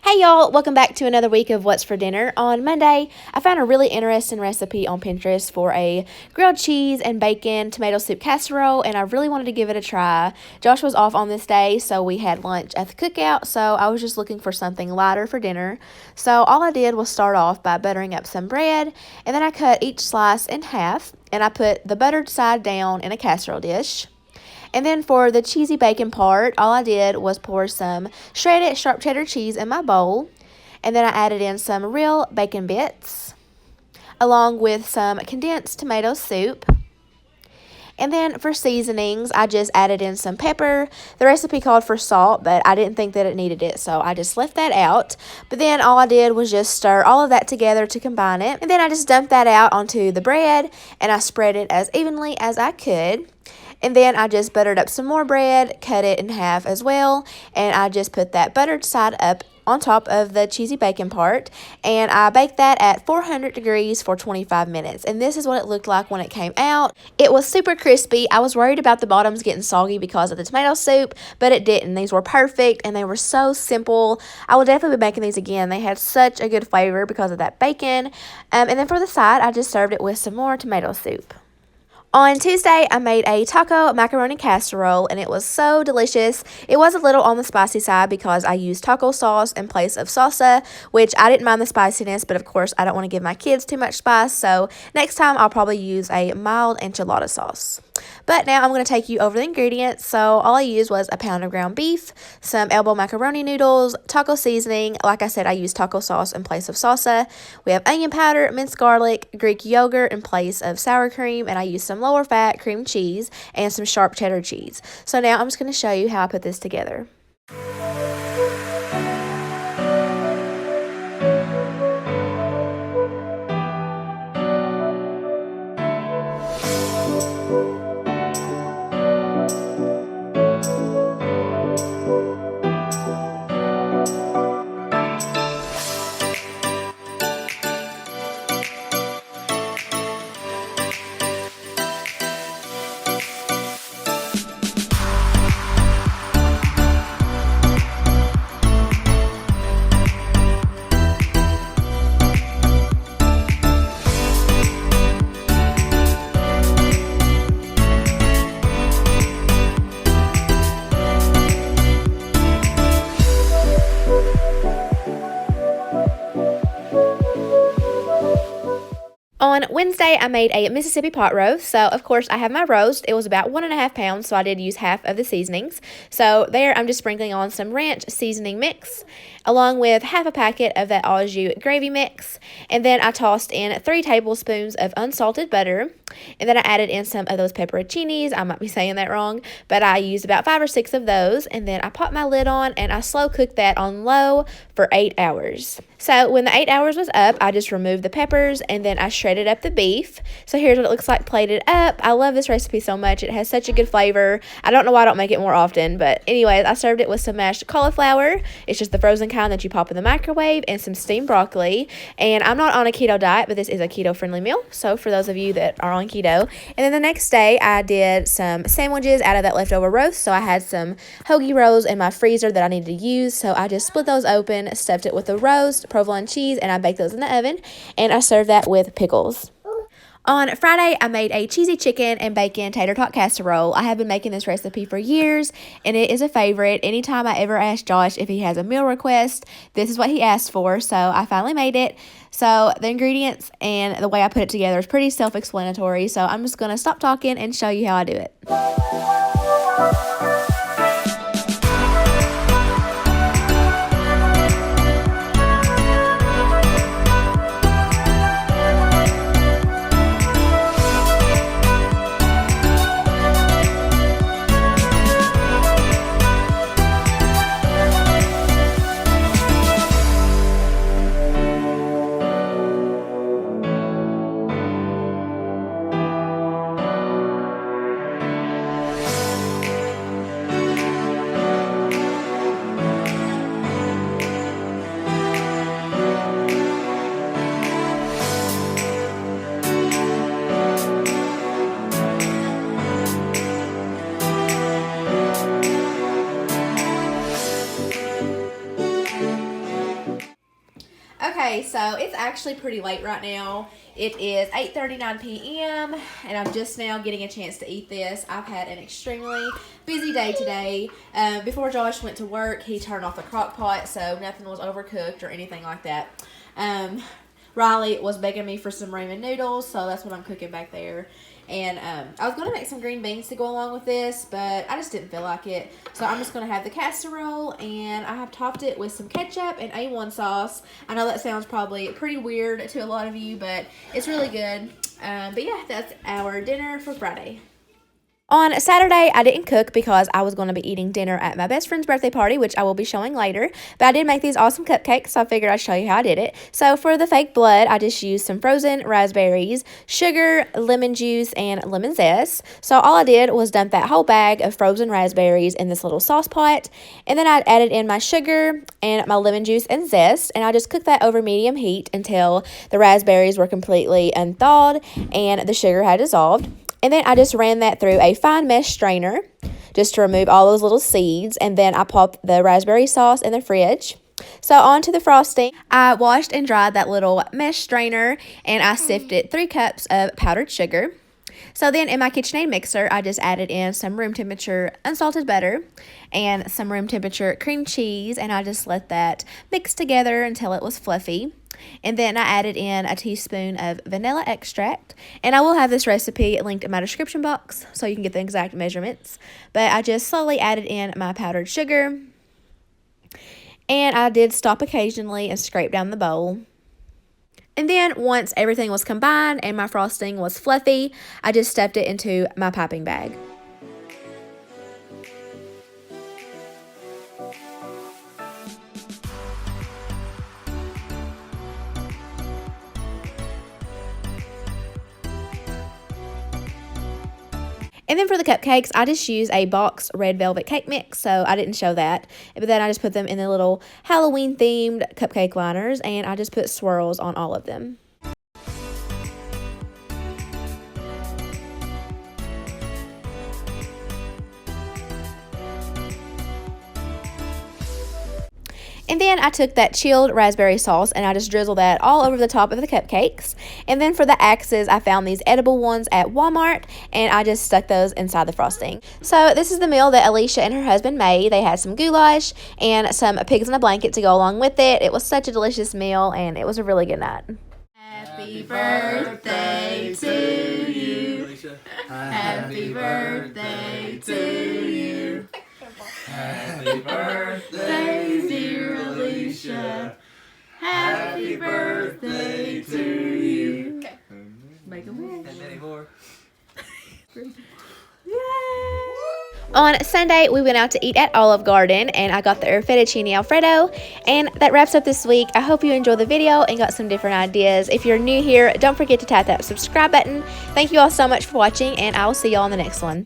Hey y'all, welcome back to another week of What's for Dinner. On Monday, I found a really interesting recipe on Pinterest for a grilled cheese and bacon tomato soup casserole, and I really wanted to give it a try. Josh was off on this day, so we had lunch at the cookout, so I was just looking for something lighter for dinner. So all I did was start off by buttering up some bread, and then I cut each slice in half, and I put the buttered side down in a casserole dish. And then for the cheesy bacon part, all I did was pour some shredded sharp cheddar cheese in my bowl. And then I added in some real bacon bits, along with some condensed tomato soup. And then for seasonings, I just added in some pepper. The recipe called for salt, but I didn't think that it needed it, so I just left that out. But then all I did was just stir all of that together to combine it. And then I just dumped that out onto the bread, and I spread it as evenly as I could. And then I just buttered up some more bread, cut it in half as well, and I just put that buttered side up on top of the cheesy bacon part, and I baked that at 400 degrees for 25 minutes. And this is what it looked like when it came out. It was super crispy. I was worried about the bottoms getting soggy because of the tomato soup, but it didn't. These were perfect, and they were so simple. I will definitely be making these again. They had such a good flavor because of that bacon. And then for the side, I just served it with some more tomato soup. On Tuesday, I made a taco macaroni casserole, and it was so delicious. It was a little on the spicy side because I used taco sauce in place of salsa, which I didn't mind the spiciness, but of course, I don't want to give my kids too much spice, so next time I'll probably use a mild enchilada sauce. But now I'm going to take you over the ingredients. So all I used was a pound of ground beef, some elbow macaroni noodles, taco seasoning. Like I said, I used taco sauce in place of salsa. We have onion powder, minced garlic, Greek yogurt in place of sour cream, and I used some lower fat cream cheese and some sharp cheddar cheese. So now I'm just going to show you how I put this together. On Wednesday, I made a Mississippi pot roast. So, of course, I have my roast. It was about 1.5 pounds, so I did use half of the seasonings. So, there I'm just sprinkling on some ranch seasoning mix, along with half a packet of that au jus gravy mix. And then I tossed in 3 tablespoons of unsalted butter. And then I added in some of those pepperoncinis. I might be saying that wrong, but I used about 5 or 6 of those. And then I popped my lid on, and I slow cooked that on low for 8 hours. So, when the 8 hours was up, I just removed the peppers, and then I shredded up the beef. So here's what it looks like plated up. I love this recipe so much. It has such a good flavor. I don't know why I don't make it more often, but anyways, I served it with some mashed cauliflower. It's just the frozen kind that you pop in the microwave, and some steamed broccoli. And I'm not on a keto diet, but this is a keto-friendly meal. So for those of you that are on keto. And then the next day, I did some sandwiches out of that leftover roast. So I had some hoagie rolls in my freezer that I needed to use. So I just split those open, stuffed it with the roast, provolone cheese, and I baked those in the oven. And I served that with pickles. On Friday, I made a cheesy chicken and bacon tater tot casserole. I have been making this recipe for years, and it is a favorite. Anytime I ever ask Josh if he has a meal request, this is what he asked for, so I finally made it. So the ingredients and the way I put it together is pretty self-explanatory, so I'm just going to stop talking and show you how I do it. Okay, so it's actually pretty late right now. It is 8:39 p.m. and I'm just now getting a chance to eat this. I've had an extremely busy day today. Before Josh went to work, he turned off the crock pot, so nothing was overcooked or anything like that. Riley was begging me for some ramen noodles, so that's what I'm cooking back there. And I was going to make some green beans to go along with this, but I just didn't feel like it. So I'm just going to have the casserole, and I have topped it with some ketchup and A1 sauce. I know that sounds probably pretty weird to a lot of you, but it's really good. But yeah, that's our dinner for Friday. On Saturday, I didn't cook because I was going to be eating dinner at my best friend's birthday party, which I will be showing later. But I did make these awesome cupcakes, so I figured I'd show you how I did it. So for the fake blood, I just used some frozen raspberries, sugar, lemon juice, and lemon zest. So all I did was dump that whole bag of frozen raspberries in this little sauce pot. And then I added in my sugar and my lemon juice and zest. And I just cooked that over medium heat until the raspberries were completely unthawed and the sugar had dissolved. And then I just ran that through a fine mesh strainer just to remove all those little seeds. And then I popped the raspberry sauce in the fridge. So on to the frosting. I washed and dried that little mesh strainer and I sifted 3 cups of powdered sugar. So then in my KitchenAid mixer, I just added in some room temperature unsalted butter and some room temperature cream cheese. And I just let that mix together until it was fluffy. And then I added in a teaspoon of vanilla extract. And I will have this recipe linked in my description box so you can get the exact measurements. But I just slowly added in my powdered sugar. And I did stop occasionally and scrape down the bowl. And then once everything was combined and my frosting was fluffy, I just stuffed it into my piping bag. And then for the cupcakes, I just used a box red velvet cake mix, so I didn't show that. But then I just put them in the little Halloween-themed cupcake liners, and I just put swirls on all of them. And then I took that chilled raspberry sauce and I just drizzled that all over the top of the cupcakes. And then for the axes, I found these edible ones at Walmart and I just stuck those inside the frosting. So this is the meal that Alicia and her husband made. They had some goulash and some pigs in a blanket to go along with it. It was such a delicious meal and it was a really good night. Happy birthday to you. Happy birthday to you. Happy birthday, dear Alicia. Happy birthday to you. Make a wish. And many more. On Sunday, we went out to eat at Olive Garden, and I got their fettuccine alfredo, and that wraps up this week. I hope you enjoyed the video and got some different ideas. If you're new here, don't forget to tap that subscribe button. Thank you all so much for watching, and I will see you all in the next one.